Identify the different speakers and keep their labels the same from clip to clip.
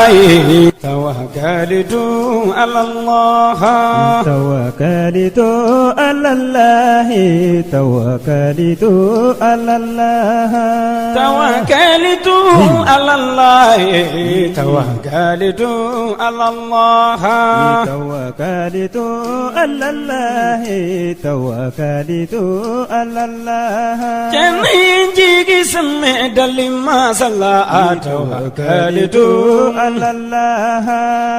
Speaker 1: الله توكلت على الله
Speaker 2: توكلت على الله توكلت على الله
Speaker 1: توكلت على الله توكلت على الله
Speaker 2: توكلت على الله توكلت على الله
Speaker 1: جنين جيجي سمي دلي ما صلى توكلت
Speaker 2: على الله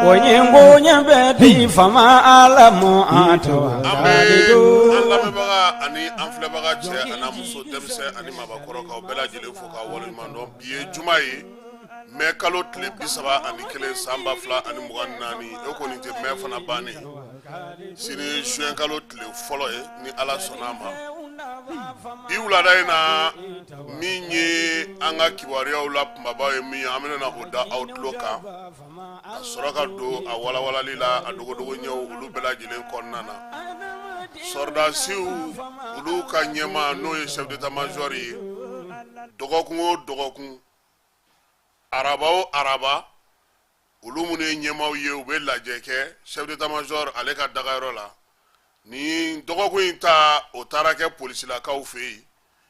Speaker 1: وينبو نبدي فما أعلم توكلت
Speaker 3: Allah baga ani anfle baga che ana muso demse ani mabakoro ka bela jele foka wol mandom biye jumaye me kalo tle bisaba ani kele samba fla ani mugan nani e ko ni te me fana bani sini shuen kalo tle folo e ni ala sonama bi wula dai na minye anga kiwari ula mbaba e mi amena na hoda outloka asoroka do awala wala lila adogo dogo nyaw ulu bela jele konnana Sordasiu ulu ka nyema no ye chef d'état-major yi dogokun araba o araba ulu mune nyema ye ube lajeke chef d'état-major ale ka dagayro la ni dogokun ta otara ke police la ka ufe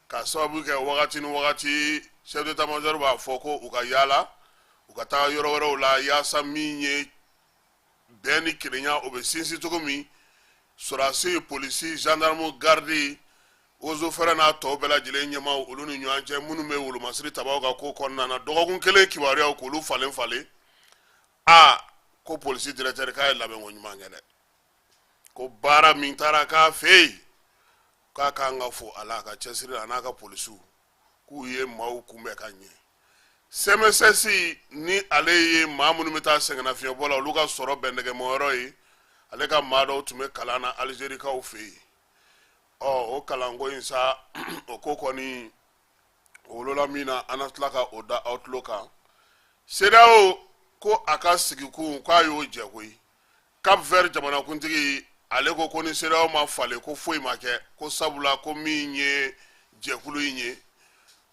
Speaker 3: ka sababu ke wakati ni wakati chef d'état-major ba foko uka yala uka ta yoro woro la ya saminye beni kirenya obe sinsi tokomi Sorasi polisi gendarme garde ozo ferana to bela jile nyama ulu ni nyanche munu me wulu masiri tabaw ga ko konna na dogon kele kiwari ko lu falen fale ko polisi directeur ka labe ngonyuma ngene ko bara mintara ka fe ka kanga fo alaka chesiri anaka polisu ku ye mawu kumbe kanye semesesi ni aleye mamunu meta sengana fiyo bola luka soro bendege moroi alega mado tume kalana Algeria ka ufe o kalango insa okoko ni olola mina anatlaka oda outloka sedao ko akasigi ku kwayo jekwe Cap Vert jamana kuntigi alego ko ni sedao ma fale ko foi make ko sabula ko minye jekulu inye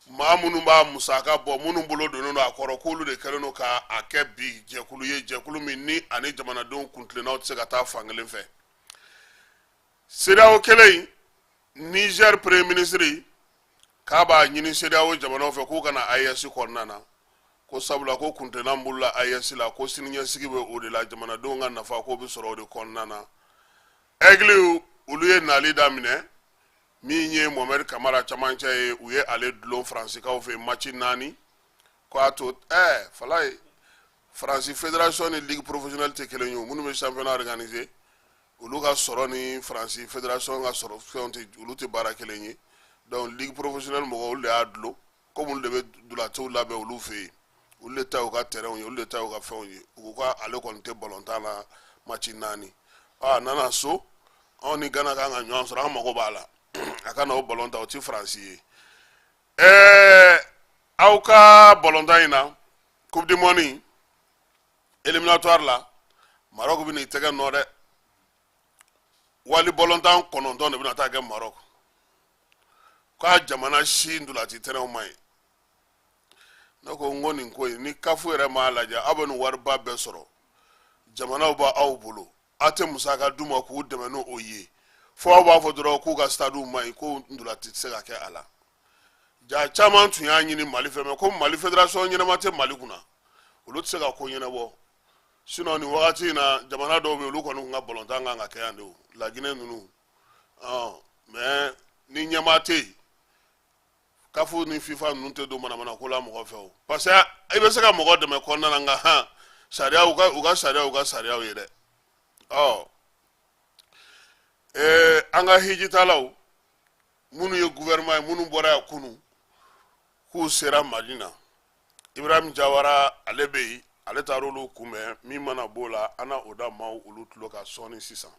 Speaker 3: mamunu ba musaka bo munu bolo do no akoro ko lu de keleno ka akebi jekulu mi ni ani jamana don kuntle na otse gata fangelen fe sedao kelei Niger premier ministre ka ba nyini sedao jamana fe ko kana ayesi kornana ko sabula ko kuntle na mbulla ayesi la ko sininya sigibe o de la jamana don nga nafa ko bi soro de kornana egli uluye nali damine minye Mohamed Kamara chamancha uye ale dulon France ka ofe match nani ko ato falay France Fédération et Ligue professionnelle te kelenyo munu me championnat organisé uluka soro ni France Fédération ga soro fonte ulute bara kelenyi donc Ligue professionnelle mo ul de adlo comme ul de dula to labe ulu fe ul ta o ka terrain ul ta o ka fonye ko ale kon te bolontana match nani nana so oni gana ka nga nyon soro ma ko bala akana o bolonta o ti francier auka bolonta ina coupe du monde éliminatoire la Maroc bi ni tege no de wali bolonta kono don de bi na ta ge Maroc ka jamana shi ndula ti tere o mai nako ngoni nko ni kafu ere ma laja abonu warba be soro jamana ba aw bulu ate musaka duma ku de no oye fo ba fo dro ku ga stade mai ko ndula ti sega ke ala ja chaman tu ya nyini Mali fe me ko Mali Fédération nyina mate Mali kuna ulu sega ko nyina bo sino ni wakati na jamana do be ulu ko nga bolonta nga ke ande la Guinée nunu mais ni nyamate kafu ni FIFA nunte do mana ko la mo ko fe o parce que ibe sega mo go de me ko na nga sharia uga sharia yede anga hijitalaw munu ye gouvernement munu bora kunu ku sera Madina Ibrahim Jawara alebe ale tarolu kume mi mana bola ana oda ma ulu tuloka soni sisan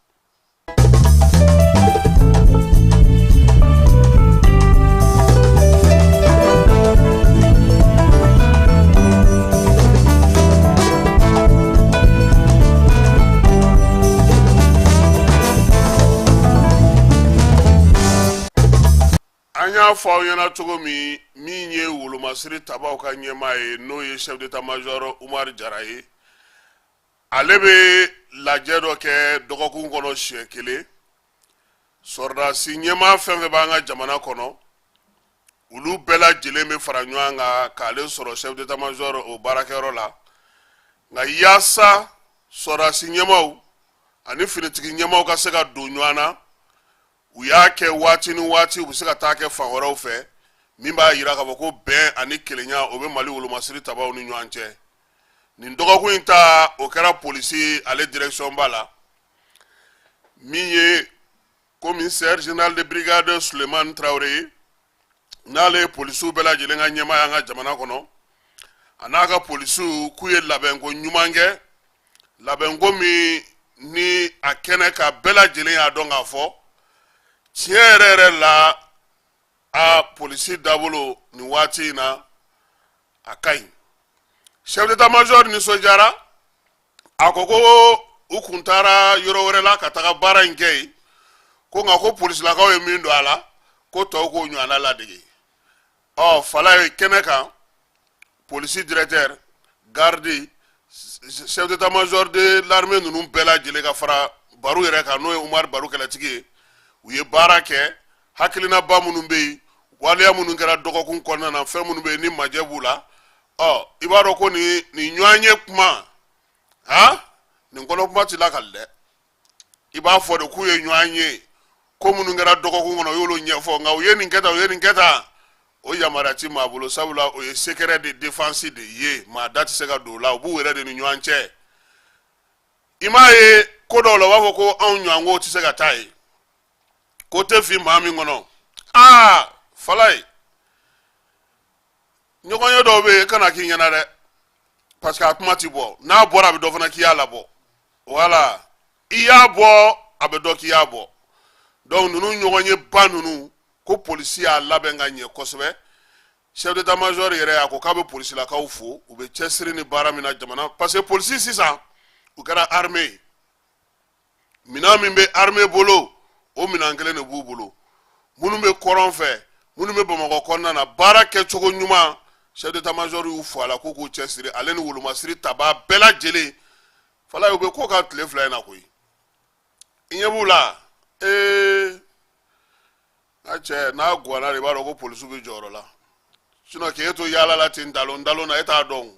Speaker 3: anya fa yana togo mi nye wulu masiri tabaw ka nyema e no ye chef d'état-major Oumar Jaraye ale bɛ lajɛ dɔ kɛ dɔgɔkun kɔnɔ siɲɛ kelen sɔrɔdasi ɲɛmaa fɛn fɛn b'an ka jamana kɔnɔ olu bɛɛ lajɛlen bɛ fara ɲɔgɔn kan k'ale sɔrɔ chef d'état-major o baarakɛyɔrɔ la nka yaasa sɔrɔdasi ɲɛmaaw ani finitigi ɲɛmaaw ka se ka don ɲɔgɔn na u y'a kɛ waati ni waati u bɛ se ka taa kɛ fan wɛrɛw fɛ min b'a jira k'a fɔ ko bɛn ani kelenya o bɛ Mali wolomasiri tabaw ni ɲɔgɔn cɛ nin dɔgɔkun in ta o kɛra polisi ale direction ba la min ye commissaire général de brigade Sulemani Traoré n'ale ye polisiw bɛɛ lajɛlen ka ɲɛmaa y'an ka jamana kɔnɔ a n'a ka polisiw k'u ye labɛnko ɲuman kɛ labɛnko min ni a kɛnɛ ka bɛɛ lajɛlen y'a dɔn k'a fɔ tiɲɛ yɛrɛ yɛrɛ la a polisi dabolo nin waati in na a ka ɲi chef d'état-major nisɔndiyara a ko ko u kun taara yɔrɔ wɛrɛ la ka taga baara in kɛ yen ko nka ko polisilakaw ye min don a la ko tɔw k'o ɲɔgɔnna ladege fala ye kɛnɛ kan polisi directeur garde chef d'état-major de l'armée ninnu bɛɛ lajɛlen ka fara Baru yɛrɛ kan n'o ye Umar Baru kɛlɛtigi ye u ye baara kɛ hakilinaba minnu bɛ yen waleya minnu kɛra dɔgɔkun kɔnɔna na fɛn minnu bɛ yen ni majɛ b'u la i b'a dɔn ko nin ɲɔgɔn ye kuma nin kɔnɔ kuma tɛ lakali dɛ i b'a fɔ de k'u ye ɲɔgɔn ye ko minnu kɛra dɔgɔkun kɔnɔ u y'olu ɲɛfɔ nka u ye nin kɛ tan o yamaruya ti maa bolo sabula o ye secret de défense de ye maa da tɛ se ka don o la u b'u yɛrɛ de ni ɲɔgɔn cɛ i m'a ye ko dɔw la u b'a fɔ ko anw ɲɔgɔnko tɛ se ka taa yen ko tɛ fin maa min kɔnɔ fala ye ɲɔgɔnye dɔw bɛ yen kana k'i ɲɛna dɛ parce que a kuma ti bɔ n'a bɔra a bɛ dɔ fana k'i y'a labɔ wala i y'a bɔ a bɛ dɔ k'i y'a bɔ donc ninnu ɲɔgɔnye ba ninnu ko polisi y'a labɛn ka ɲɛ kosɛbɛ chef d'état-major yɛrɛ a ko k'a bɛ polisilakaw fo u bɛ cɛsiri ni baara min na jamana parce que polisi sisan u kɛra armée minɛn min bɛ armée bolo o minɛn kelen de b'u bolo minnu bɛ kɔrɔn fɛ minnu bɛ Bamakɔ kɔnɔna na baara kɛcogo ɲuman chef d'état-major y'u fo a la ko k'u cɛsiri ale ni wolomasiri tabaa bɛɛ lajɛlen fala u bɛ ko ka tile fila in na koyi i ɲɛ b'u la cɛ n'a guwanna de b'a dɔn ko polisiw bɛ jɔyɔrɔ la sinon k'e to yaala la ten dalon na e t'a dɔn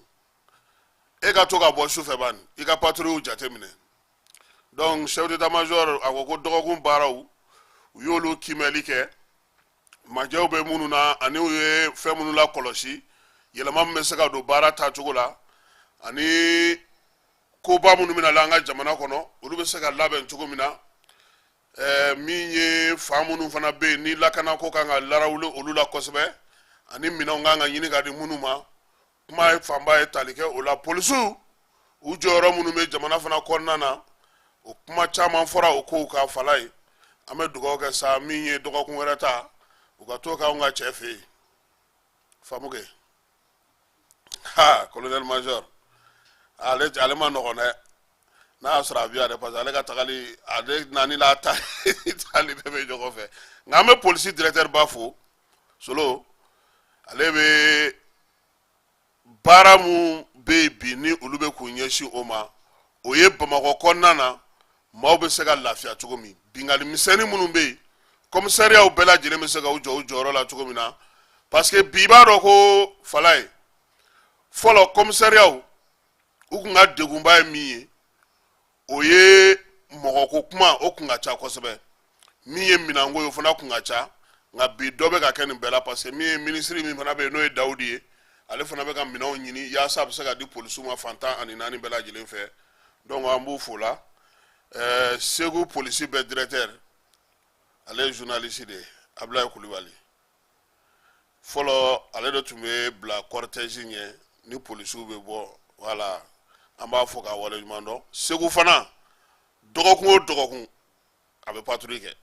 Speaker 3: e ka to ka bɔ sufɛ bani i ka patrouille jateminɛ donc chef d'état-major a ko dɔgɔkun baaraw u y'olu kimɛli kɛ majɛw bɛ minnu na ani u ye fɛn minnu la kɔlɔsi yɛlɛma min bɛ se ka don baara tacogo la ani koba minnu bɛna la an ka jamana kɔnɔ olu bɛ se ka labɛn cogo min na min ye fa minnu fana bɛ yen ni lakanako kan ka larawuli olu la kosɛbɛ ani minɛnw kan ka ɲini ka di minnu ma kuma fanba ye tali kɛ o la polisiw u jɔyɔrɔ minnu bɛ jamana fana kɔnɔna na o kuma caman fɔra o kow ka fala ye an bɛ dugawu kɛ sa min ye dɔgɔkun wɛrɛ ta u ka to k'anw ka cɛ fɛ yen faamu kɛ colonel major ale ma nɔgɔn dɛ n'a y'a sɔrɔ a bɛ yan dɛ parce que ale ka tagali ale naani la taali bɛɛ bɛ ɲɔgɔn fɛ nka an bɛ polisi directeur ba fo Solo ale bɛ baara mun bɛ yen bi ni olu bɛ k'u ɲɛsin o ma o ye Bamakɔ kɔnɔna na maaw bɛ se ka lafiya cogo min bingali misɛnnin minnu bɛ yen commissariat bɛɛ lajɛlen bɛ se ka u jɔ u jɔyɔrɔ la cogo min na parce que bi b'a dɔn ko fala ye fɔlɔ commissariat u kun ka degunba ye min ye o ye mɔgɔko kuma o kun ka ca kosɛbɛ min ye minɛnko ye o fana kun ka ca nka bi dɔ bɛ ka kɛ nin bɛɛ la parce que min ye ministre min fana bɛ yen n'o ye Dawudi ye ale fana bɛ ka minɛnw ɲini yaasa a bɛ se ka di polisiw ma fantan ani naani bɛɛ lajɛlen fɛ donc an b'u fo la Segu polisi bɛɛ directeur ale ye journaliste de ye Ablaye Kulibali fɔlɔ ale de tun bɛ bila cortège ɲɛ ni polisiw bɛ bɔ voilà an b'a fɔ k'a waleɲuman dɔn Segu fana dɔgɔkun o dɔgɔkun a bɛ patrouille kɛ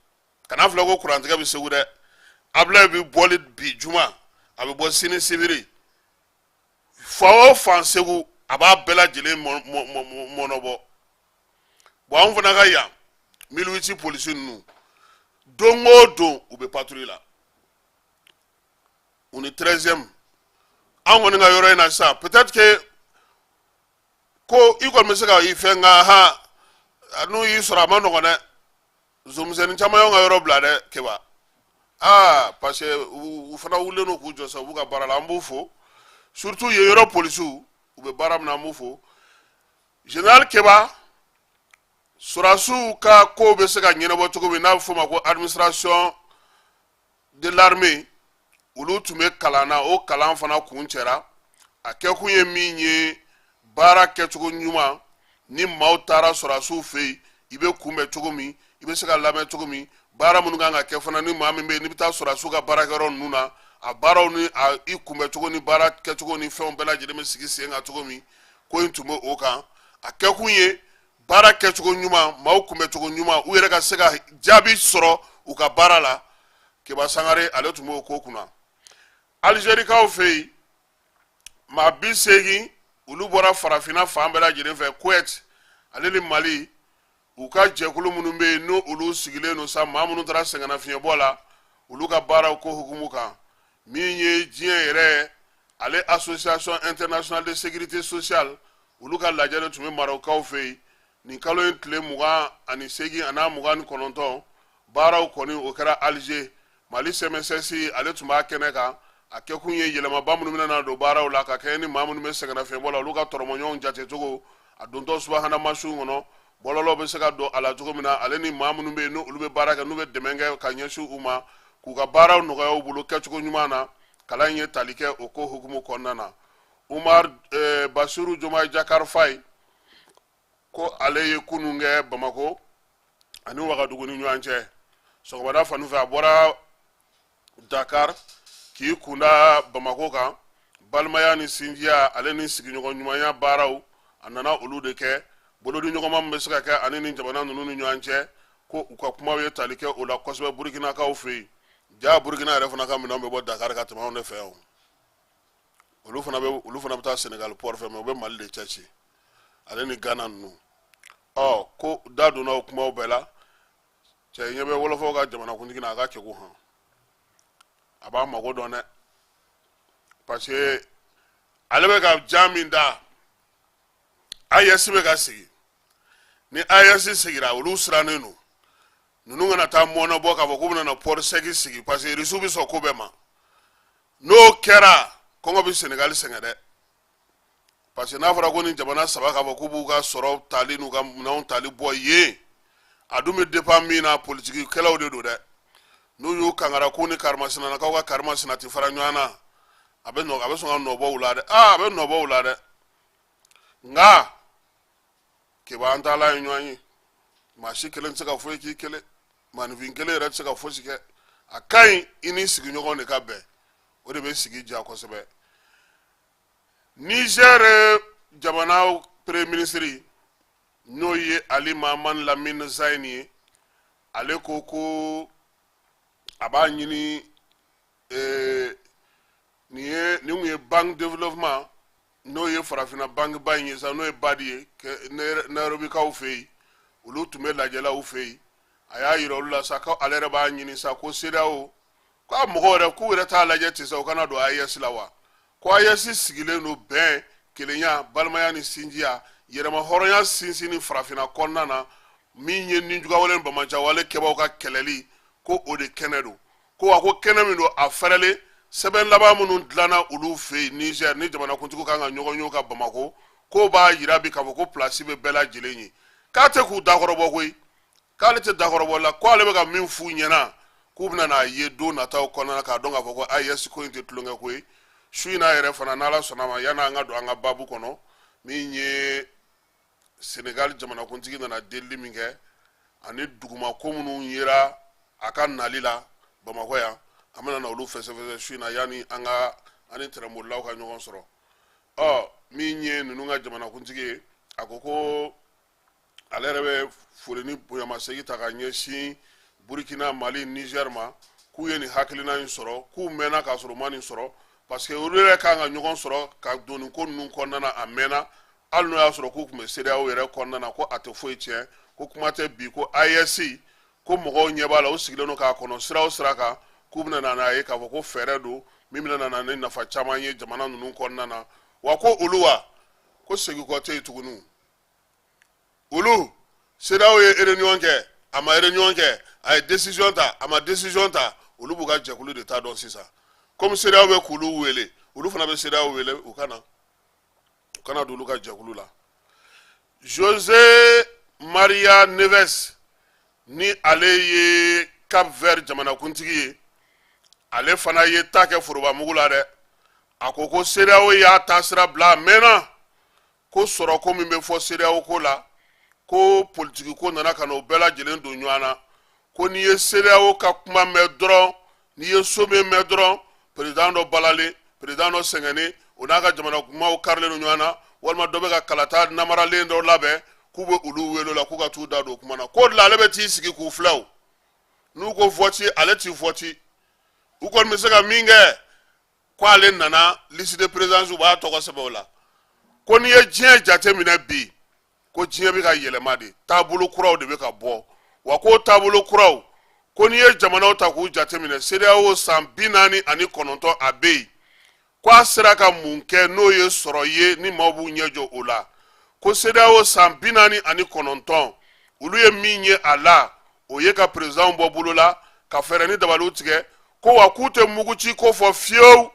Speaker 3: kana filɛ ko kurantigɛ bɛ Segu dɛ Ablaye bɛ bɔli bi juma a bɛ bɔ sini sibiri fan o fan Segu a b'a bɛɛ lajɛlen mɔnɔbɔ bon anw fana ka yan 1008 polisi ninnu don o don u bɛ patrouille la u ni 13e anw kɔni ka yɔrɔ in na sisan peut-être que ko iko mesega ifenga ha anu yi sura ma no gone zumzen chama yo nga yoro blade keba parce que u fana wule no ku josa buka barala mbufo surtout ye yoro police u be baram na mbufo general keba surasu ka ko be sega nyene bo to ko be na fo ma ko administration de l'armée ulu tume kalana o kalan fana kunchera akekun ye minye bara ketugo nyuma ni mautara surasu fe ibe kume tugomi ibe sega lame tugomi bara mununga nga kefana ni mami be ni bita surasu ga bara garo nuna a bara ni a ikume tugo ni bara ketugo ni fe on bela jide me sigi senga tugomi ko intume oka akekun ye bara ketugo nyuma mau kume tugo nyuma uyere ga sega jabi soro uka bara la ke ba sangare ale tumo ko kuna Algérie ka ofei ma bisegi ulu bora farafina fambela jide fe Kuwait aleli Mali uka jekulu munumbe no ulu sigile no sa mamunu tara sengana fiye bola ulu ka bara ko hukumuka minye jere ale Association Internationale de Sécurité Sociale ulu ka lajale tume maroka ofei ni kalo entle muga ani segi ana muga ni kononto bara ko ni okara Alger Mali MSSI ale tuma keneka akekun ye yelema bamunu mina do bara la ka keni mamunu me sengana fiye bola ulu ka toromonyon jate togo adonto subhana masu ngono bololo be sega do ala jogo mina ale ni mamunu be no ulube baraka no be demenge ka nyesu uma ku ka bara no ga bulu kechugo nyumana kala nye talike oko hukumu konnana Umar Basiru Jomai Jakar Fay ko ale ye kununge Bamako ani waga dugu ni nyanche so wada fanu fa bora Dakar ki kunda Bamako kan balmaya ni sinjia ale ni sigi nyogo nyumanya baraw anana ulude ke bolodi nyogo mam be saka ka anini jamana nunu ni nyanche ko uka kuma we talike o la kosbe Burkina ka ofe ja Burkina refuna ka mi nombe bo Dakar ka tama on fe o ulu fana bata Senegal port fe me be Mali de chachi ale ni Ghana nu ko dadu na kuma obela che nyebe wolo fo ga jamana kundi na ga ke ko han aba mago donne parce que alebe ka jaminda ayesi be ka sigi ni ayesi sigira ulu srane no nunu ngana ta mono boka bo na port sigi parce que risubi so ko bema no kera kongo bi Senegal sengade parce que na fara ko ni jamana sabaka bo kubu ga soro tali nu ga na tali boye adume depa mina politique kelaw de do de no yo kangara ko ni karmasina na ka karmasina ti fara nyana abe so no bo ulade abe no bo ulade nga ke ba antala nyanyi ma shikelen tsaka fo ki kele man vinkele rat tsaka fo sike akai ini sigi nyogo ne ka be o de be sigi ja ko sebe Niger jamana premier ministre no ye Ali Maman Lamine Zaini ale koko aba nyini ni bank development no ye farafina bank banyi sa no e badie ke Nairobi ka ofei ulu tume la jela ofei aya yiro la saka alere ba nyini sa ko sedao ko amhore ku wira ta la jeti sa kana do ayesi lawa ko ayesi sigile no ben kelenya balmaya ni sinjia yerema horonya sinsini farafina konnana minye ninjuga walen bamanja wale keba ka keleli ko ode kenedo ko ako kenemido afarele seben laba munun dlana ulu fe Niger ni jamana kuntuko kanga nyogo ka Bamako ko ba yirabi ka ko place be bela jilenyi kate ku dakorobo koy kalete dakorobo la ko ale ka min fu nyena ku bna na yedo na taw konna ka donga ko ayes ko inte tlunga koy shuina yere fana nala sonama yana nga do anga babu kono minye Senegal jamana kuntigi na deli minge ani duguma ko munun yira akan nalila Bamako ya amana na ulu fese shuina yani anga ani teramulla ka nyogon soro minye nununga jamana kuntigi akoko alerebe fuleni boyama segi takanye shi Burkina Mali Niger ma ku yeni hakilina yin soro ku mena ka soro mani soro parce que urere ka nga nyogon soro ka doni ko nun konnana amena alno ya soro ku kuma CEDEAO yere konnana ko atefo etie ko kuma te bi ko ISC ko mogo nyebala o sigile no ka kono siraka kubna na ye ka ko feredo mimina na na fa chamanye jamana nun konnana wa ko uluwa ko segi ko te tugunu ulu CEDEAO ye réunion kɛ a ma réunion kɛ a ye décision ta a ma décision ta olu b'u ka jɛkulu de ta dɔn sisan comme CEDEAO bɛ k'ulu wele olu fana bɛ CEDEAO wele u kana don olu ka jɛkulu la José Maria Neves ni ale ye Cap Vert jamanakuntigi ye ale fana ye ta kɛ forobamugu la dɛ a ko ko CEDEAO y'a taasira bila a mɛnna ko sɔrɔ ko min bɛ fɔ CEDEAO ko la ko politiki ko nana ka n'o bɛɛ lajɛlen don ɲɔgɔn na ko n'i ye CEDEAO ka kuma mɛn dɔrɔn n'i ye sommet mɛn dɔrɔn président dɔ balalen président dɔ sɛgɛnnen o n'a ka jamana kumaw karilen don ɲɔgɔn na walima dɔ bɛ ka kalata namaralen dɔ labɛn k'u bɛ olu wele o la k'u ka t'u da don o kuma na k'o de la ale bɛ t'i sigi k'u filɛ o n'u ko vote ale t'i vote u kɔni bɛ se ka min kɛ ko ale nana liste de présence u b'a tɔgɔ sɛbɛn o la ko n'i ye diɲɛ jateminɛ bi ko diɲɛ bɛ ka yɛlɛma de taabolo kuraw de bɛ ka bɔ wa ko taabolo kuraw ko n'i ye jamanaw ta k'u jateminɛ CEDEAO san 49 a bɛ yen ko a sera ka mun kɛ n'o ye sɔrɔ ye ni maaw b'u ɲɛ jɔ o la ko CEDEAO san 49 olu ye min ye a la o ye ka président bɔ bolo la ka fɛɛrɛ ni dabaliw tigɛ ko wa k'u tɛ muguci ko fɔ fiyewu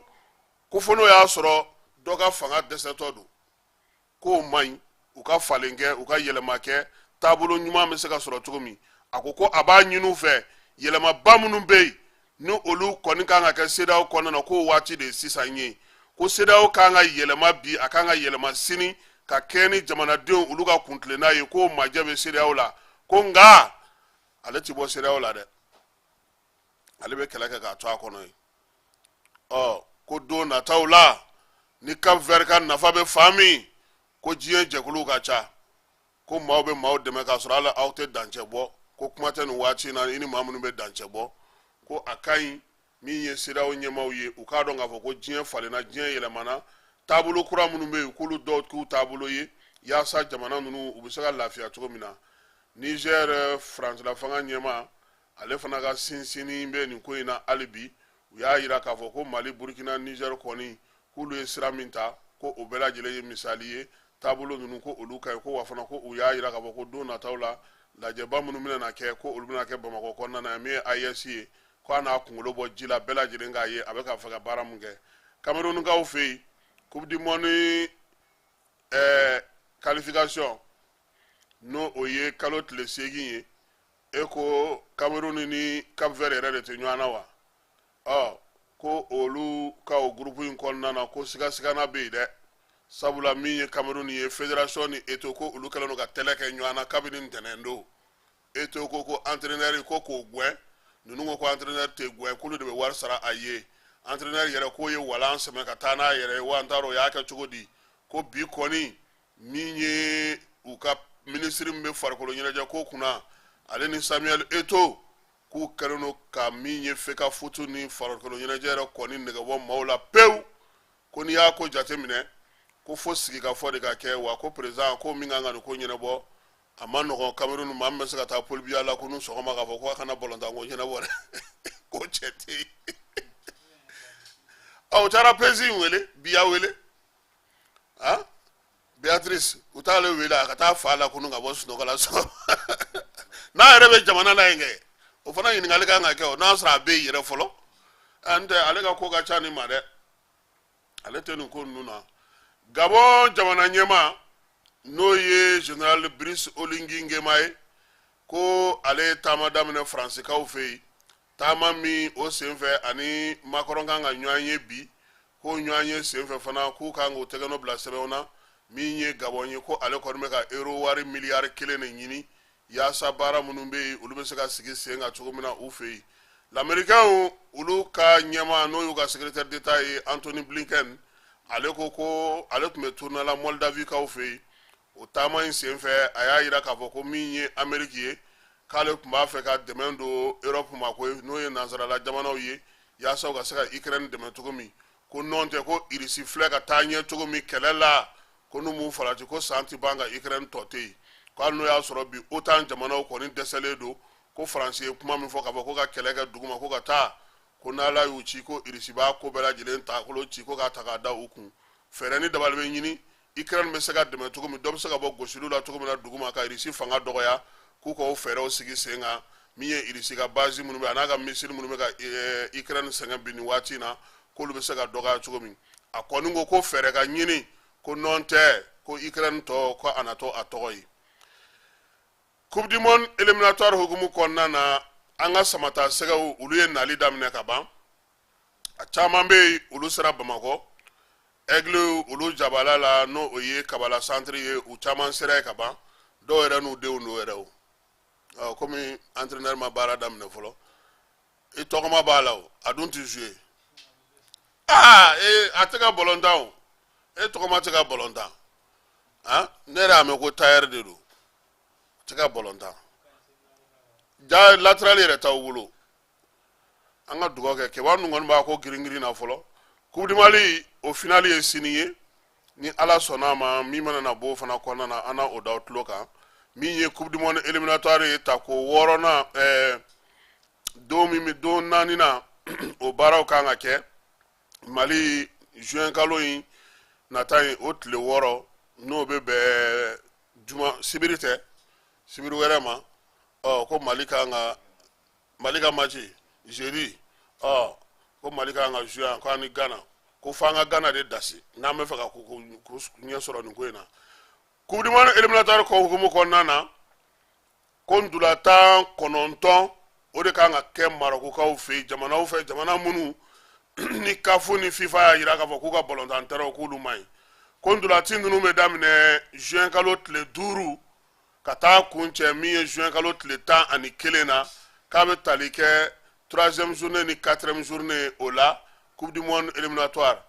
Speaker 3: ko fo n'o y'a sɔrɔ dɔ ka fanga dɛsɛtɔ don k'o man ɲi u ka falen kɛ u ka yɛlɛma kɛ taabolo ɲuman bɛ se ka sɔrɔ cogo min a ko ko a b'a ɲini u fɛ yɛlɛmaba minnu bɛ yen ni olu kɔni kan ka kɛ CEDEAO kɔnɔna na k'o waati de sisan ye ko CEDEAO kan ka yɛlɛma bi a kan ka yɛlɛma sini ka kɛ ni jamanadenw olu ka kuntilenna ye k'o majɛ bɛ CEDEAO la ko nka ale ti bɔ CEDEAO la dɛ ale bɛ kɛlɛ kɛ k'a to a kɔnɔ ye ko don nataw la ni Cap Vert ka nafa bɛ fan min ko diɲɛ jɛkuluw ka ca ko maaw bɛ maaw dɛmɛ k'a sɔrɔ hali aw tɛ dancɛ bɔ ko kuma tɛ nin waati in na i ni maa minnu bɛ dancɛ bɔ ko a ka ɲi min ye CEDEAO ɲɛmaaw ye u k'a dɔn k'a fɔ ko diɲɛ falenna diɲɛ yɛlɛmana taabolo kura minnu bɛ yen k'olu dɔw k'u taabolo ye yaasa jamana ninnu u bɛ se ka lafiya cogo min na Niger faransila fanga ɲɛmaa ale fana ka sinsinni bɛ nin ko in na hali bi u y'a jira k'a fɔ ko Mali Burkina Niger kɔni k'olu ye sira min ta ko o bɛɛ lajɛlen ye misali ye taabolo ninnu ko olu ka ɲi ko wa fana ko u y'a jira k'a fɔ ko don nataw la lajɛba minnu bɛna kɛ ko olu bɛna kɛ Bamakɔ kɔnɔna na min ye AES ye ko a n'a kunkolo bɔ ji la bɛɛ lajɛlen k'a ye a bɛ ka fɛ ka baara mun kɛ Camerounkaw fɛ yen Coupe du Monde qualification n'o o ye kalo tile 8 ye e ko Cameroun ni Cap Vert yɛrɛ de tɛ ɲɔgɔn na wa ko olu ka o groupe in kɔnɔna na ko sigasigana bɛ yen dɛ sabula min ye Cameroun ye fédération ni Eto ko olu kɛlen don ka tɛlɛ kɛ ɲɔgɔn na kabini ntɛnɛn don Eto ko entraîneur ko k'o gɛn ninnu ko entraîneur tɛ gɛn k'olu de bɛ wari sara a ye entraîneur yɛrɛ k'o ye walan sɛmɛ ka taa n'a yɛrɛ ye wa n t'a dɔn o y'a kɛ cogo di ko bi kɔni min ye u ka ministre min bɛ farikolo ɲɛnajɛ ko kunna ale ni Samuel Eto k'u kɛlen don ka min ye feka futu ni farikolo ɲɛnajɛ yɛrɛ kɔni nɛgɛbɔ maaw la pewu ko n'i y'a ko jateminɛ ko fo sigi ka fɔ de ka kɛ wa ko président ko min kan ka nin ko ɲɛnabɔ a ma nɔgɔn Cameroun maa min bɛ se ka taa polibiya la ko n'u sɔgɔma k'a fɔ ko a kana balontan ko ɲɛnabɔ dɛ ko cɛ tɛ yen u taara président in wele bi y'a wele Beatrice u t'ale wele a ka taa fa la kunun ka bɔ sunɔgɔ la sɔgɔma n'a yɛrɛ bɛ jamana la yen kɛ o fana ɲininkali kan ka kɛ o n'a sɔrɔ a bɛ yen yɛrɛ fɔlɔ n tɛ ale ka ko ka ca ni ma dɛ ale tɛ nin ko ninnu na Gabon jamana ɲɛmaa n'o ye général Brice Oligui Nguema ye ko ale ye taama daminɛ Faransikaw fɛ yen taama min o senfɛ ani Macron kan ka ɲɔgɔn ye bi ko ɲɔgɔn ye senfɛ fana k'u kan k'u tɛgɛ nɔ bila sɛbɛnw na min ye Gabon ye ko ale kɔni bɛ ka euro wari miliyari 1 de ɲini yaasa baara minnu bɛ yen olu bɛ se ka sigi sen kan cogo min na u fɛ yen l'Américain olu ka ɲɛmaa n'o y'u ka secrétaire d'État ye Anthony Blinken ale ko ale tun bɛ tourner la Moldavie kaw fɛ yen o taama in senfɛ a y'a jira k'a fɔ ko min ye Amérique ye k'ale tun b'a fɛ ka dɛmɛ don Europe ma ko n'o ye nansarala jamanaw ye yaasa u ka se ka Ukraine dɛmɛ cogo min ko nɔn tɛ ko Irisi filɛ ka taa ɲɛ cogo min kɛlɛ la ko n'u m'u farati ko san ti ban ka Ukraine tɔ tɛ yen ko hali n'o y'a sɔrɔ bi OTAN jamanaw kɔni dɛsɛlen don ko Faransi ye kuma min fɔ k'a fɔ ko ka kɛlɛ kɛ duguma ko ka taa ko n'Ala y'u ci ko Irisi b'a ko bɛɛ lajɛlen ta kolo ci ko k'a ta k'a da u kun fɛɛrɛ ni dabali bɛ ɲini Ukraine bɛ se ka dɛmɛ cogo min dɔ bɛ se ka bɔ gosiliw la cogo min na duguma ka Russie fanga dɔgɔya k'u k'o fɛɛrɛw sigi sen kan min ye Russie ka base minnu bɛ a n'a ka missile minnu bɛ ka Ukraine sɛgɛn bi nin waati in na k'olu bɛ se ka dɔgɔya cogo min a kɔni ko fɛɛrɛ ka ɲini ko nɔn tɛ ko Ukraine tɔ ko a natɔ a tɔgɔ ye Coupe du Monde éliminatoire hukumu kɔnɔna na an ka samata sɛgɛw olu ye nali daminɛ ka ban a caman bɛ yen olu sera Bamakɔ Aigle olu jabala la no o ye Kabala centre ye u caman sera ka ban dɔw yɛrɛ n'u denw n'u yɛrɛ o komi entraîneur ma baara daminɛ fɔlɔ i tɔgɔma b'a la o a dun tɛ jouer a tɛ ka ballon tan o e tɔgɔma tɛ ka ballon tan ne yɛrɛ y'a mɛn ko tailleur de don tɛ ka ballon tan ja latéral yɛrɛ t'aw bolo an ka dugawu kɛ kɛba ninnu kɔni b'a ko girin na fɔlɔ Coupe du Mali o finale ye sini ye ni Ala sɔnna ma min mana na bɔ o fana kɔnɔna na an na o da tulo kan min ye Coupe du Monde éliminatoire ye ta ko wɔɔrɔnan don naani na o baaraw kan ka kɛ Mali juin kalo in nata ye o tile wɔɔrɔ n'o bɛ bɛn juma sibiri tɛ sibiri wɛrɛ ma ko Mali ka match jeudi ko Mali ka juin ko ani Ghana ko f'an ka Ghana de dasi n'an bɛ fɛ ka ko ɲɛ sɔrɔ nin ko in na Coupe du Monde éliminatoire ko hukumu kɔnɔna na ko ndulatan 9 o de kan ka kɛ Marokokaw fɛ jamanaw fɛ jamana minnu ni kafu ni FIFA y'a jira k'a fɔ k'u ka ballontan tɛrɛw k'olu man ɲi ko ndulati ninnu bɛ daminɛ juin kalo tile 5 ka taa kuncɛ min ye juin kalo tile 11 na k'a bɛ tali kɛ 3e journée ni 4e journée o la Coupe du Monde éliminatoire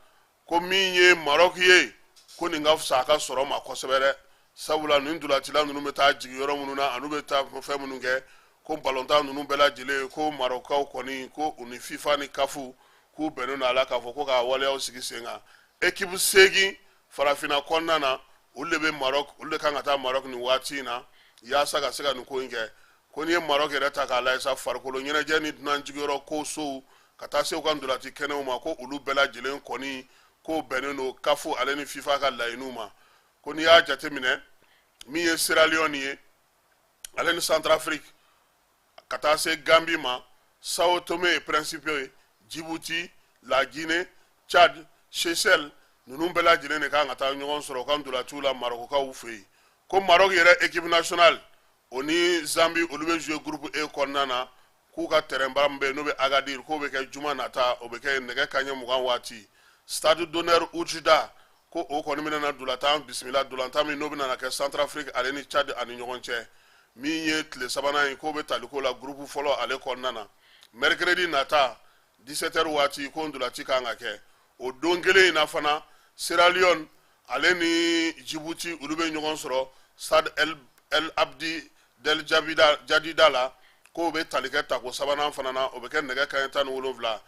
Speaker 3: ko min ye Maroc ye ko nin ka fisa a ka sɔrɔ ma kosɛbɛ dɛ sabula nin ndolatila ninnu bɛ taa jigin yɔrɔ minnu na anu bɛ taa fɛn minnu kɛ ko ballontan ninnu bɛɛ lajɛlen ko Marocaw kɔni ko u ni FIFA ni kafu k'u bɛnnen don a la k'a fɔ ko ka waleyaw sigi sen kan équipe 8 farafinna kɔnɔna na olu de bɛ Maroc olu de kan ka taa Maroc nin waati in na yaasa ka se ka nin ko in kɛ ko n'i ye Maroc yɛrɛ ta k'a lajɛ sa farikolo ɲɛnajɛ ni dunan jigiyɔrɔ ko sow ka taa se u ka ndolati kɛnɛw ma ko olu bɛɛ lajɛlen kɔni ko bɛnnen don kafu ale ni FIFA ka laɲiniw ma ko n'i y'a jateminɛ min ye Sierra Leone ye ale ni Centrafrique ka taa se Gambie ma Sao Tomé et Principe Djibouti la Guinée Tchad Seychelles ninnu bɛɛ lajɛlen de kan ka taa ɲɔgɔn sɔrɔ u ka ndolatiw la Marocaw fɛ yen ko Maroc yɛrɛ équipe nationale o ni Zambie olu bɛ jouer groupe E kɔnɔna na k'u ka terrain ba min bɛ yen n'o bɛ Agadir k'o bɛ kɛ juma nata o bɛ kɛ nɛgɛ kanɲɛ 20 waati stade d'honneur Oujda ko o kɔni bɛna na dolatan bisimila dolantan min n'o bɛna na kɛ Centrafrique ale ni Tchad ani ɲɔgɔn cɛ min ye tile sabanan ye k'o bɛ taliko la groupe fɔlɔ ale kɔnɔna na mercredi nata 17h waati ko ndolati kan ka kɛ o don kelen in na fana Sierra Leone ale ni Djibouti olu bɛ ɲɔgɔn sɔrɔ Stade El Abdi Del Jadida la k'o bɛ tali kɛ tako sabanan fana na o bɛ kɛ nɛgɛ kanɲɛ 17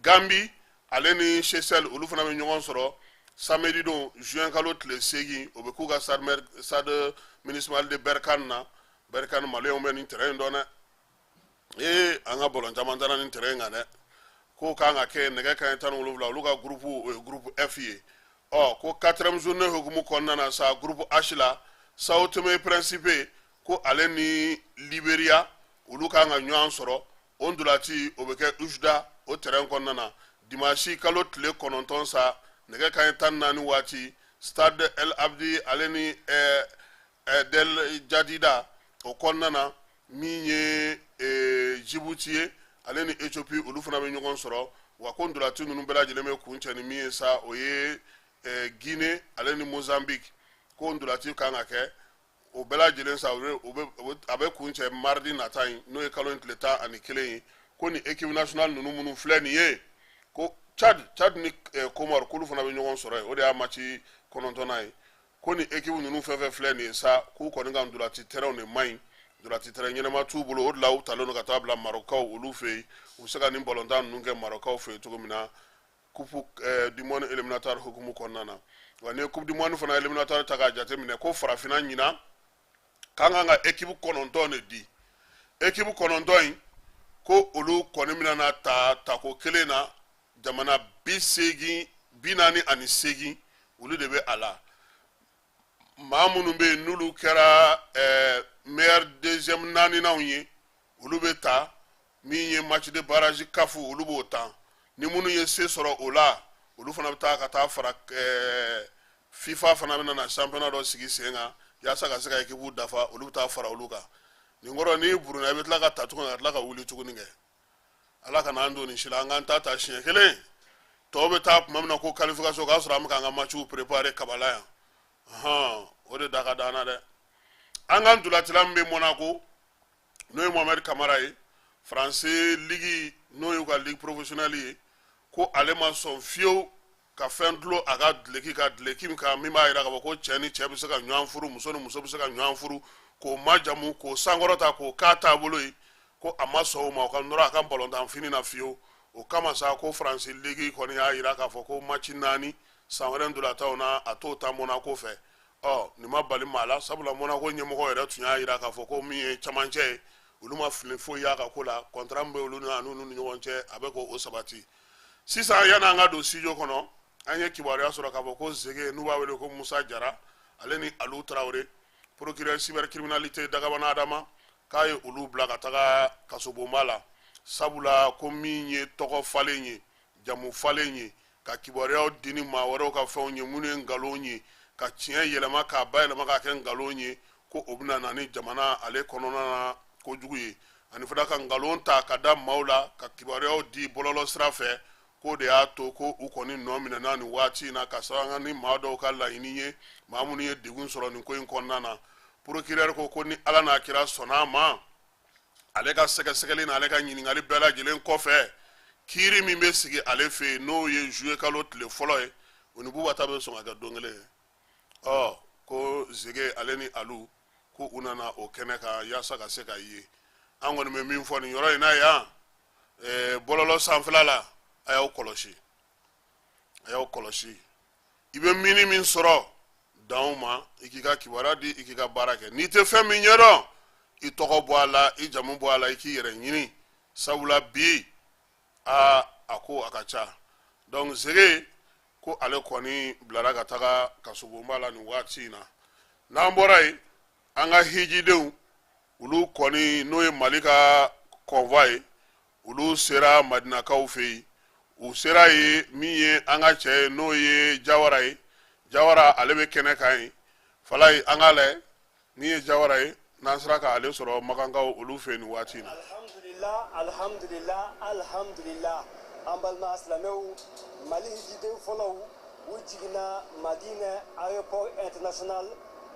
Speaker 3: Gambie ale ni Seychelles olu fana bɛ ɲɔgɔn sɔrɔ samedi don juin kalo tile 8 o bɛ k'u ka stade municipal de Berkane na Berkane maliyɛnw bɛ nin terrain in dɔn dɛ an ka bɔlɔn caman taara nin terrain in kan dɛ k'o kan ka kɛ nɛgɛ kanɲɛ 17 olu ka groupe o ye groupe F ye ko 4e journée hukumu kɔnɔna na sa groupe H la Sao Tomé et Principe ko ale ni Liberia olu kan ka ɲɔgɔn sɔrɔ o ndolati o bɛ kɛ Oujda o terrain kɔnɔna na dimanche kalo tile 9 sa nɛgɛ kanɲɛ 14 waati Stade El Abdi ale ni Del Jadida o kɔnɔna na min ye Djibouti ye ale ni Ethiopie olu fana bɛ ɲɔgɔn sɔrɔ wa ko ndolati ninnu bɛɛ lajɛlen bɛ kun cɛ ni min ye sa o ye Guinée ale ni Mozambique ko ndolati kan ka kɛ o bɛɛ lajɛlen sa a bɛ kun cɛ mardi nata in n'o ye kalo in tile 11 ye ko ni équipe nationale ninnu minnu filɛ nin ye ko Tchad ni Comore k'olu fana bɛ ɲɔgɔn sɔrɔ yen o de y'a match 9nan ye ko ni équipe ninnu fɛn fɛn filɛ nin ye sa k'u kɔni ka ndolati terrain de man ɲi ndolati terrain ɲɛnama t'u bolo o de la u talen don ka taa bila Marocaw olu fɛ yen u bɛ se ka nin ballontan ninnu kɛ Marocaw fɛ yen cogo min na Coupe du Monde éliminatoire hukumu kɔnɔna na wa ni Coupe du Monde fana éliminatoire ta k'a jateminɛ ko farafinna ɲina kan ka équipe 9 de di équipe 9 in ko olu kɔni bɛna na ta ko kelen na jamana 48 olu de bɛ a la maa minnu bɛ yen n'olu kɛra meilleur deuxième naaninan ye olu bɛ ta min ye match de barrage kafu olu b'o ta ni minnu ye se sɔrɔ o la olu fana bɛ taa ka taa fara FIFA fana bɛ na championnat dɔ sigi sen kan yaasa ka se ka équipe dafa olu bɛ taa fara olu kan nin kɔrɔ ni Buruna i bɛ tila ka ta tuguni ka tila ka wuli tuguni kɛ ala kana an don nin si la an k'an ta siɲɛ kelen tɔw bɛ taa tuma min na ko qualification k'a sɔrɔ an bɛ k'an ka matchw préparer kabala yan o de da ka d'an na dɛ an ka ntolanci min bɛ Monaco n'o ye Mohamed Kamara ye français ligue n'o y'u ka ligue professionnelle ye ko ale ma sɔn fiyewu ka fɛn dulon a ka duloki min kan min b'a jira k'a fɔ ko cɛ ni cɛ bɛ se ka ɲɔgɔn furu muso ni muso bɛ se ka ɲɔgɔn furu k'o majamu k'o sankɔrɔta k'o k'a taabolo ye ko a ma sɔn o ma o ka nɔrɔ a ka balontan fini na fiyewu o kama sa ko France ligue kɔni y'a jira k'a fɔ ko match 4 san wɛrɛ ndolataw na a t'o ta Monaco fɛ nin ma bali maa la sabula Monaco ɲɛmɔgɔ yɛrɛ tun y'a jira k'a fɔ ko min ye camancɛ ye olu ma fili foyi y'a ka ko la contrat min bɛ olu n'u ni ɲɔgɔn cɛ a bɛ k'o sabati sisan yanni an ka don studio kɔnɔ an ye kibaruya sɔrɔ k'a fɔ ko Zege n'u b'a wele ko Musa Jara ale ni Alu Traoré procureur cybercriminalité Dagabana Adama k'a ye olu bila ka taga kasobonba la sabula ko min ye tɔgɔ falen ye jamu falen ye ka kibaruyaw di ni maa wɛrɛw ka fɛnw ye minnu ye nkalon ye ka tiɲɛ yɛlɛma k'a bayɛlɛma k'a kɛ nkalon ye ko o bɛna na ni jamana ale kɔnɔna na kojugu ye ani fana ka nkalon ta ka da maaw la ka kibaruyaw di bɔlɔlɔ sira fɛ ko de y'a to ko u kɔni nɔ minɛna nin waati in na ka sababu ni maa dɔw ka laɲini ye maa minnu ye degun sɔrɔ nin ko in kɔnɔna na procureur ko ni ala n'a kira sɔnna ma ale ka sɛgɛsɛgɛli n'ale ka ɲininkali bɛɛ lajɛlen kɔfɛ kiiri min bɛ sigi ale fɛ yen n'o ye juillet kalo tile fɔlɔ ye o ni Bubata bɛ sɔn ka kɛ don kelen ye ko Zege ale ni Alu ko u nana o kɛnɛ kan yaasa ka se ka ye an kɔni bɛ min fɔ nin yɔrɔ in na yan bɔlɔlɔ sanfɛla la a y'aw kɔlɔsi i bɛ mini min sɔrɔ dan ma i k'i ka kibaruya di i k'i ka baara kɛ n'i tɛ fɛn min ɲɛdɔn i tɔgɔ bɔ a la i jamu bɔ a la i k'i yɛrɛ ɲini sabula bi a ko a ka ca donc Zege ko ale kɔni bilara ka taga kasobonba la nin waati in na n'an bɔra yen an ka hijidenw olu kɔni n'o ye Mali ka convoi ye olu sera Madinakaw fɛ yen u sera ye min ye an ka cɛ ye n'o ye Jawara ye Jawara ale bɛ kɛnɛ kan ye falaye an ka lajɛ min ye Jawara ye n'an sera ka ale sɔrɔ Makankaw olu fɛ nin waati in na.
Speaker 4: Alhamdulillah an balima silamɛw Mali hijiden fɔlɔw u jiginna Madina aéroport international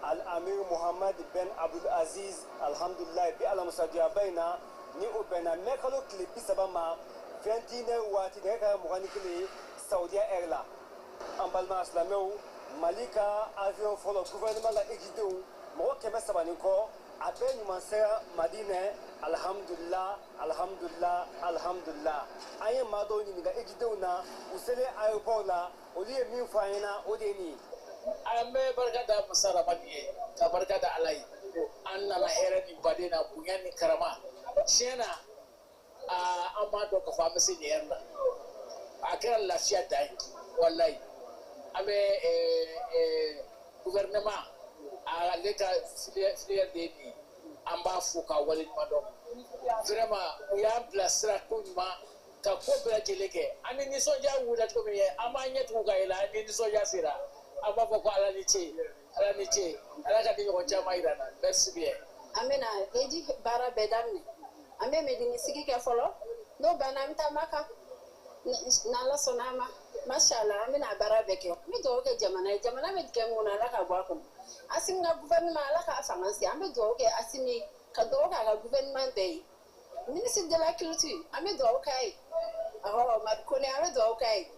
Speaker 4: Al-Amir Mohammed Ben Abdul Aziz alhamdulillah bi ala musajaba in na ni o bɛnna mɛ kalo tile 30 ma 21 waati nɛgɛ kanɲɛ 21 Saudiya Air la an balima silamɛw Mali ka avion fɔlɔ gouvernement la hijidenw mɔgɔ 300 ni kɔ a bɛɛ ɲuman sera Madina alhamdulillah an ye maa dɔw ɲininka hijidenw na u selen aéroport la olu ye min fɔ an ɲɛna o de ye nin ye.
Speaker 5: an bɛ barika da masa Ramani ye ka barika da Ala ye an nana hɛrɛ ni baden na bonya ni karama tiɲɛ na an b'a dɔn k'a fɔ an bɛ se nin yɛrɛ la a kɛra lafiya dan ye walayi an bɛ gouvernement ale ka filière de ye nin an b'a fo k'a waleɲuman dɔn vraiment u y'an bilasira ko ɲuman ka ko bɛɛ lajɛlen kɛ an ni nisɔndiya wulila cogo min ye an b'an ɲɛ tugu ka yɛlɛ an ni nisɔndiya sera an b'a fɔ ko Ala ni ce Ala ka di ɲɔgɔn caman yira na merci bien.
Speaker 6: an bɛna heji baara bɛɛ daminɛ an bɛ medinisigi kɛ fɔlɔ n'o banna an bɛ taa Maka n'Ala sɔnna a ma mashallah an bɛna baara bɛɛ kɛ an bɛ dugawu kɛ jamana ye jamana bɛ tigɛ mun na Ala ka bɔ a kɔnɔ Assimi ka gouvernement Ala k'a fanga se an bɛ dugawu kɛ Assimi ka dugawu kɛ a ka gouvernement bɛɛ ye ministre de la culture an bɛ dugawu k'a ye awɔ Madi Kone an bɛ dugawu k'a ye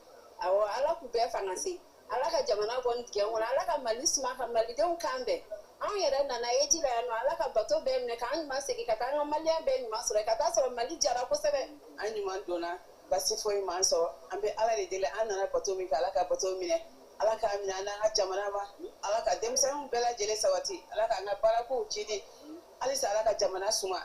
Speaker 6: awɔ Ala k'u bɛɛ fanga se Ala ka jamana bɔ nin tigɛ kɔnɔ Ala ka Mali suma ka malidenw kan bɛn anw yɛrɛ nana heji la yan nɔ Ala ka bato bɛɛ minɛ k'an ɲuman segin ka taa an ka maliyɛn bɛɛ ɲuman sɔrɔ ka taa sɔrɔ Mali jara kosɛbɛ
Speaker 7: an ɲuman donna basi foyi m'an sɔrɔ an bɛ Ala de deli an nana bato min kɛ Ala ka bato minɛ Ala k'a minɛ an n'an ka jamana ma Ala ka denmisɛnninw bɛɛ lajɛlen sabati Ala k'an ka baarakow cidi halisa Ala ka jamana suma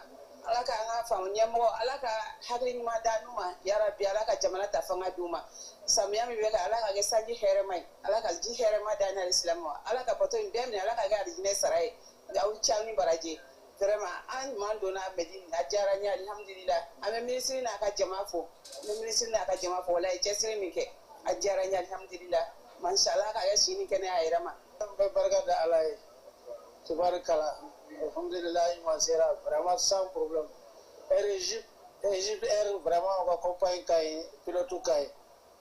Speaker 7: ala ka an ka faamu ɲɛmɔgɔ ala ka hakiliɲuman da n'u ma yarabi ala ka jamana ta fanga d'u ma samiya min bɛ kɛ ala ka kɛ sanji hɛrɛma ye ala ka ji hɛrɛma da n'ale silamɛw ala ka bato in bɛɛ minɛ ala ka kɛ alijinɛ sara ye aw caw ni baraji vraiment an ɲuman donna Medine a diyara n ye alhamdulillah an bɛ minisiri n'a ka jama fo n bɛ minisiri n'a ka jama fo wala ye cɛsiri min kɛ a diyara n ye alhamdulillah masha Allah ka kɛ si ni kɛnɛya yɛrɛ ma
Speaker 8: an bɛ barika da ala ye tubarikala alhamdulillah ɲuman sera vraiment sans problème Egypte Air vraiment u ka compagnie ka ɲi pilote ka ɲi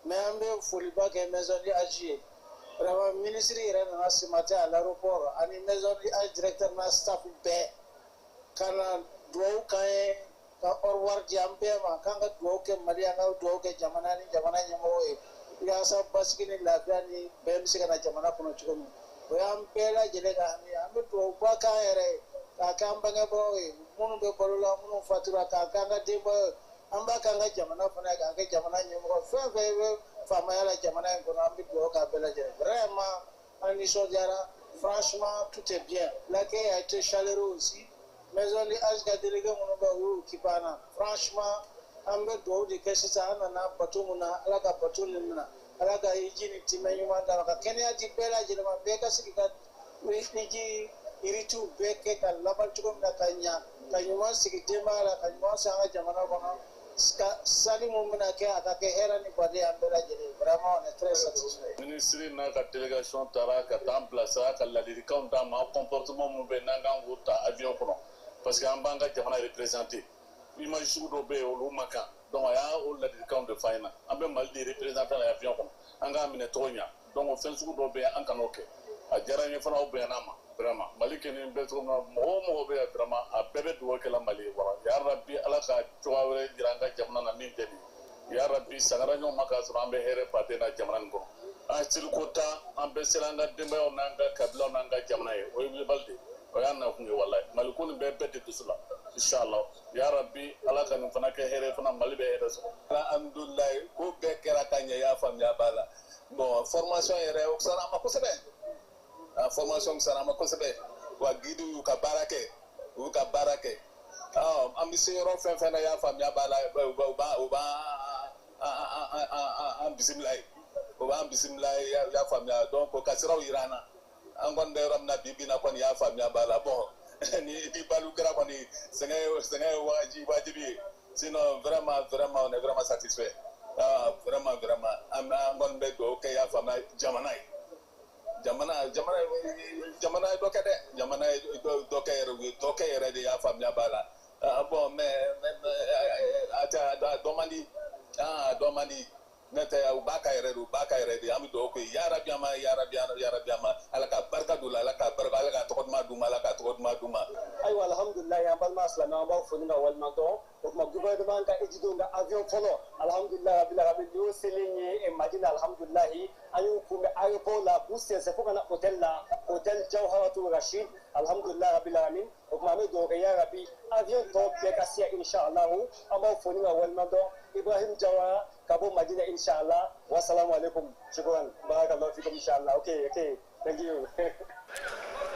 Speaker 8: mais an bɛ foliba kɛ maison du Hajj ye vraiment ministre yɛrɛ nana ce matin à l'aéroport ani maison du Hajj directeur n'a staff bɛɛ ka na dugawu k'an ye ka au revoir di an bɛɛ ma k'an ka dugawu kɛ Mali an ka dugawu kɛ jamana ni jamana ɲɛmɔgɔw ye yaasa basigi ni lafiya ni bɛɛ bɛ se ka na jamana kɔnɔ cogo min o y'an bɛɛ lajɛlen ka hami an bɛ dugawu k'an yɛrɛ ye k'a k'an bangebagaw ye minnu bɛ balo la minnu fatura k'a k'an ka denbayaw ye an b'a k'an ka jamana fana ye k'an kɛ jamana ɲɛmɔgɔ fɛn fɛn bɛ faamaya la jamana in kɔnɔ an bɛ dugawu k'a bɛɛ lajɛlen vraiment an nisɔndiyara franchement tout est bien l'accueil a été chaleureux aussi maison du Hajj ka délégué minnu bɛ u y'u occupé an na franchement an bɛ dugawu de kɛ sisan an nana bato mun na ala ka bato nin minɛ ala ka hiji ni timɛ ɲuman d'a ma ka kɛnɛya di bɛɛ lajɛlen ma bɛɛ ka sigi ka hiji yiritiw bɛɛ kɛ ka laban cogo min na ka ɲa ka ɲuman sigi denbaya la ka ɲuman se an ka jamana kɔnɔ ka sali mun bɛna kɛ a ka kɛ hɛrɛ ni baden an bɛɛ lajɛlen vraiment on est très satisfait.
Speaker 9: Ministre n'a ka délégation taara ka taa bilasira ka ladilikanw d'a ma comportement mun bɛ n'an kan k'o ta avion kɔnɔ parce que an b'an ka jamana représenter image sugu dɔ bɛ yen olu ma kan donc a y'a o ladilikanw de f'a ɲɛna an bɛ Mali de représenter la avion kɔnɔ an k'a minɛ cogo ɲa donc o fɛn sugu dɔ bɛ yen an kan'o kɛ a diyara n ye fana aw bɛnna ma vraiment Mali kɛlen bɛ cogo min na mɔgɔ o mɔgɔ bɛ yan vraiment a bɛɛ bɛ dugawu kɛla Mali ye voilà ya Rabbi ala ka cogoya wɛrɛ jira an ka jamana na min tɛ nin ye ya Rabbi sangara ɲɔgɔn ma k'a sɔrɔ an bɛ hɛrɛ baden na jamana nin kɔnɔ an seliko ta an bɛ sera an ka denbayaw n'an ka kabilaw n'an ka jamana ye o ye wulibali de o y'a nakun ye walayi Mali ko nin bɛɛ de dusu la inshallah ya Rabbi ala ka nin fana kɛ hɛrɛ fana Mali bɛ hɛrɛ sɔrɔ
Speaker 10: alhamdulilayi ko bɛɛ kɛra ka ɲɛ i y'a faamuya b'a la bon formation yɛrɛ o sara an ma kosɛbɛ formation sara an ma kosɛbɛ wa guide y'u ka baara kɛ an bɛ se yɔrɔ fɛn fɛn na i y'a faamuya b'a la u b'an bisimila ye u b'an bisimila ye i y'a faamuya donc ka siraw yira an na an kɔni bɛ yɔrɔ min na bi bi in na kɔni i y'a faamuya b'a la bon ni balu kɛra kɔni sɛgɛn ye wajibi ye sinon vraiment on est vraiment satisfait vraiment an kɔni bɛ dugawu kɛ i y'a faamuya jamana ye jamana ye dɔ kɛ dɛ jamana ye dɔ kɛ yɛrɛ u ye dɔ kɛ yɛrɛ de y'a faamuya b'a la bon mais dɔ man di n'o tɛ u b'a ka yɛrɛ de an bɛ dugawu kɛ ya Rabbi an ma ala ka barika d'u la ala ka tɔgɔ duman d'u ma
Speaker 4: ayiwa alhamdulilayi an balima silamɛ an b'aw fo ni ka walimadɔn o tuma gouvernement ka ejidenw ka avion fɔlɔ alhamdulilayi rabbil alamin ni y'o selen ye Madina alhamdulilayi an y'u kunbɛn aéroport la k'u sɛnsɛn fo ka na hôtel la hôtel Jawharatul Rashid alhamdulilayi rabbil alamin o tuma an bɛ dugawu kɛ ya Rabbi avion tɔ bɛɛ ka se yan inshallahu an b'aw fo ni ka walimadɔn Ibrahim Jawara ka bɔ Madina inshallah wassalamu alaikum shukran barakallahu fikum inshallah okay thank you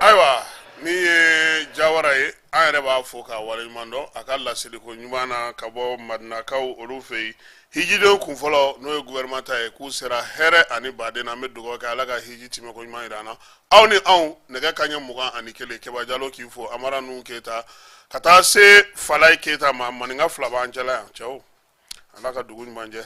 Speaker 3: ayiwa ni ye Jawara ye an yɛrɛ b'a fo k'a waleɲuman dɔn a ka lasiliko ɲuman na ka bɔ Madinakaw olu fɛ yen hijidenw kun fɔlɔ n'o ye gouvernement ta ye k'u sera hɛrɛ ani baden na an bɛ dugawu kɛ ala ka hiji timɛko ɲuman jira an na aw ni anw nɛgɛ kanɲɛ 21 Keba Jalo k'i fo Amara Nuhu Keyita ka taa se Falayi Keyita ma maninka 2 b'an cɛla yan cɛw ala ka dugu ɲuman jɛ